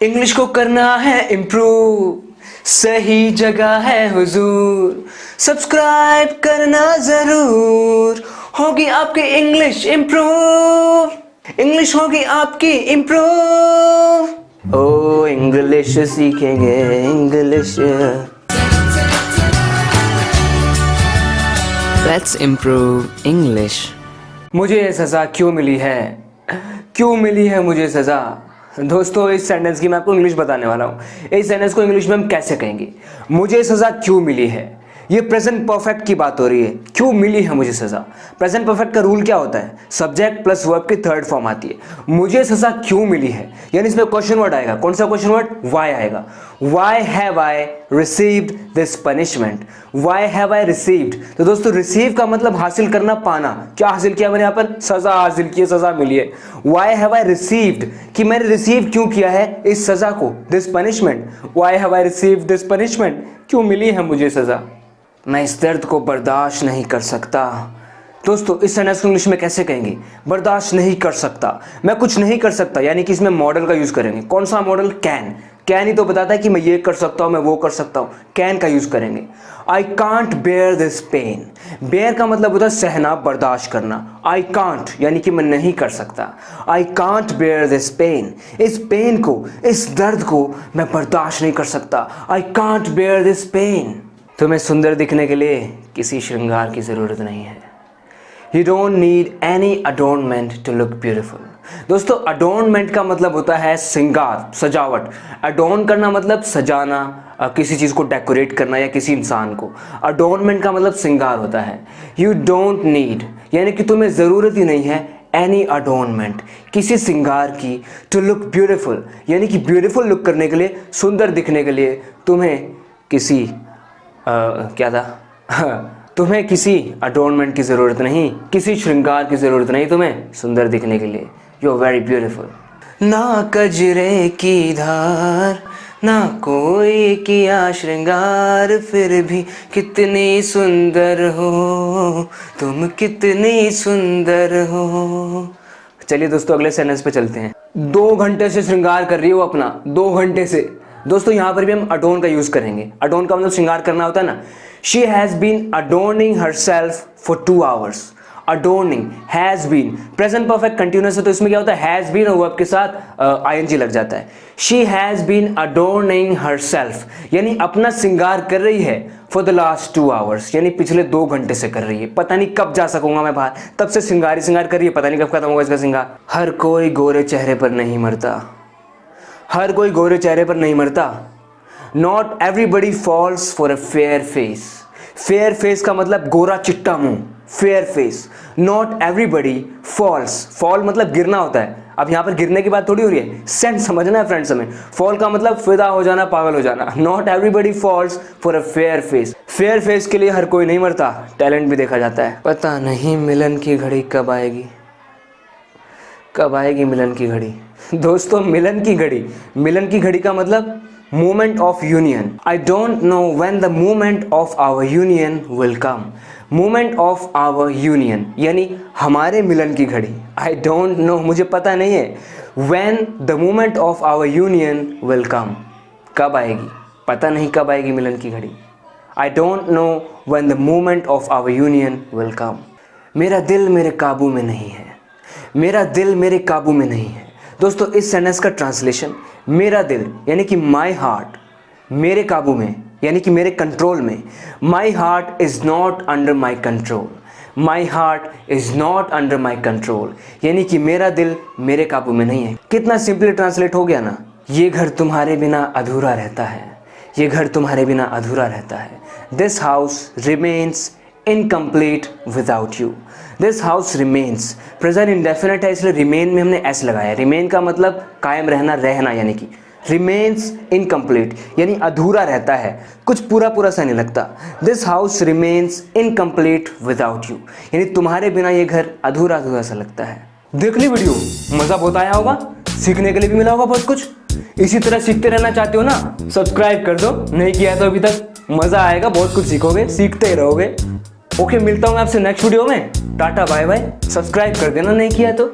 English को करना है इम्प्रूव, सही जगह है हुजूर, सब्सक्राइब करना जरूर, होगी आपकी इंग्लिश इम्प्रूव, इंग्लिश होगी आपकी इम्प्रूव। ओ इंग्लिश सीखेंगे इंग्लिश, लेट्स इम्प्रूव इंग्लिश। मुझे ये सज़ा क्यों मिली है, क्यों मिली है मुझे सज़ा? दोस्तों इस सेंटेंस की मैं आपको इंग्लिश बताने वाला हूँ। इस सेंटेंस को इंग्लिश में हम कैसे कहेंगे? मुझे सज़ा क्यों मिली है। ये प्रेजेंट परफेक्ट की बात हो रही है। क्यों मिली है मुझे सज़ा? प्रेजेंट परफेक्ट का रूल क्या होता है? सब्जेक्ट प्लस वर्ब की थर्ड फॉर्म आती है। मुझे सज़ा क्यों मिली है, यानी इसमें क्वेश्चन वर्ड आएगा। कौन सा क्वेश्चन वर्ड? वाई आएगा। Why have I received this punishment? Why have I received, तो दोस्तों रिसीव का मतलब हासिल करना, पाना। क्या हासिल किया मैंने यहाँ पर? सज़ा हासिल की, सज़ा मिली है। वाई हैव आई रिसीव्ड, कि मैंने रिसीव क्यों किया है इस सज़ा को, this punishment. Why have I received this punishment, क्यों मिली है मुझे सज़ा। मैं इस दर्द को बर्दाश्त नहीं कर सकता। दोस्तों इस सेंटेंस को इंग्लिश में कैसे कहेंगे? बर्दाश्त नहीं कर सकता, मैं कुछ नहीं कर सकता, यानी कि इसमें मॉडल का यूज़ करेंगे। कौन सा मॉडल? कैन। कैन ही तो बताता है कि मैं ये कर सकता हूँ, मैं वो कर सकता हूँ। कैन का यूज़ करेंगे। I can't bear this pain. Bear का मतलब होता है सहना, बर्दाश्त करना। आई कांट यानी कि मैं नहीं कर सकता। I can't bear this pain, इस पेन को, इस दर्द को मैं बर्दाश्त नहीं कर सकता। I can't bear this pain. तुम्हें सुंदर दिखने के लिए किसी श्रृंगार की ज़रूरत नहीं है। You don't need any adornment to look beautiful। दोस्तों adornment का मतलब होता है श्रृंगार, सजावट। adorn करना मतलब सजाना, किसी चीज़ को डेकोरेट करना या किसी इंसान को। adornment का मतलब श्रृंगार होता है। You don't need यानी कि तुम्हें ज़रूरत ही नहीं है any adornment किसी श्रृंगार की, to look beautiful यानी कि beautiful लुक करने के लिए, सुंदर दिखने के लिए तुम्हें किसी क्या था तुम्हें किसी अडोर्नमेंट की ज़रूरत नहीं, किसी श्रृंगार की ज़रूरत नहीं तुम्हें सुंदर दिखने के लिए। You are very beautiful. ना कजरे की धार, ना कोई किया श्रृंगार, फिर भी कितनी सुंदर हो तुम, कितनी सुंदर हो। चलिए दोस्तों अगले सेंटेंस पे चलते हैं। 2 घंटे से श्रृंगार कर रही हो अपना, 2 घंटे से। दोस्तों यहाँ पर भी हम अडोन का यूज़ करेंगे। अडोन का मतलब श्रृंगार करना होता है ना। She has been adorning herself for 2 hours। Adorning, has been, present perfect continuous है तो इसमें क्या होता है? Has been और verb के साथ ing लग जाता है। She has been adorning herself यानी अपना श्रृंगार कर रही है for the last 2 hours यानी पिछले 2 घंटे से कर रही है। पता नहीं कब जा सकूंगा मैं बाहर, तब से श्रृंगार कर रही है, पता नहीं कब खत्म होगा इसका श्रृंगार। हर कोई गोरे चेहरे पर नहीं मरता, हर कोई गोरे चेहरे पर नहीं मरता। Not everybody falls for a fair face। fair face का मतलब गोरा चिट्टा मुंह, fair face। Not everybody falls, fall मतलब गिरना होता है। अब यहाँ पर गिरने की बात थोड़ी हो रही है, सेंस समझना है फ्रेंड्स हमें। fall का मतलब फिदा हो जाना, पागल हो जाना। Not everybody falls for a fair face। fair face के लिए हर कोई नहीं मरता, टैलेंट भी देखा जाता है। पता नहीं मिलन की घड़ी कब आएगी, कब आएगी मिलन की घड़ी। दोस्तों मिलन की घड़ी, मिलन की घड़ी का मतलब moment of union। I don't know when the moment of our union will come। moment of our union यानी हमारे मिलन की घड़ी। I don't know मुझे पता नहीं है। when the moment of our union will come कब आएगी, पता नहीं कब आएगी मिलन की घड़ी। I don't know when the moment of our union will come। मेरा दिल मेरे काबू में नहीं है, मेरा दिल मेरे काबू में नहीं है। दोस्तों इस सेंटेंस का ट्रांसलेशन, मेरा दिल यानी कि माई हार्ट मेरे काबू में यानी कि मेरे कंट्रोल में। My heart is not under my control, my heart is not under my control यानी कि मेरा दिल मेरे काबू में नहीं है। कितना सिंपली ट्रांसलेट हो गया ना। ये घर तुम्हारे बिना अधूरा रहता है, ये घर तुम्हारे बिना अधूरा रहता है। This house remains incomplete without you. This house remains, present indefinite है इसलिए रिमेन में हमने एस लगाया। रिमेन का मतलब कायम रहना, रहना यानी कि रिमेन्स इनकम्प्लीट यानी अधूरा रहता है, कुछ पूरा पूरा सा नहीं लगता। This house remains incomplete without you यानी तुम्हारे बिना ये घर अधूरा अधूरा सा लगता है। देख ली वीडियो, मज़ा बहुत आया होगा, सीखने के लिए भी मिला होगा बहुत कुछ। इसी तरह सीखते रहना चाहते हो ना, सब्सक्राइब कर दो, नहीं किया तो अभी तक। मज़ा आएगा, बहुत कुछ सीखोगे, सीखते ही रहोगे। ओके मिलता हूँ आपसे नेक्स्ट वीडियो में। Tata bye bye. सब्सक्राइब कर देना नहीं किया तो।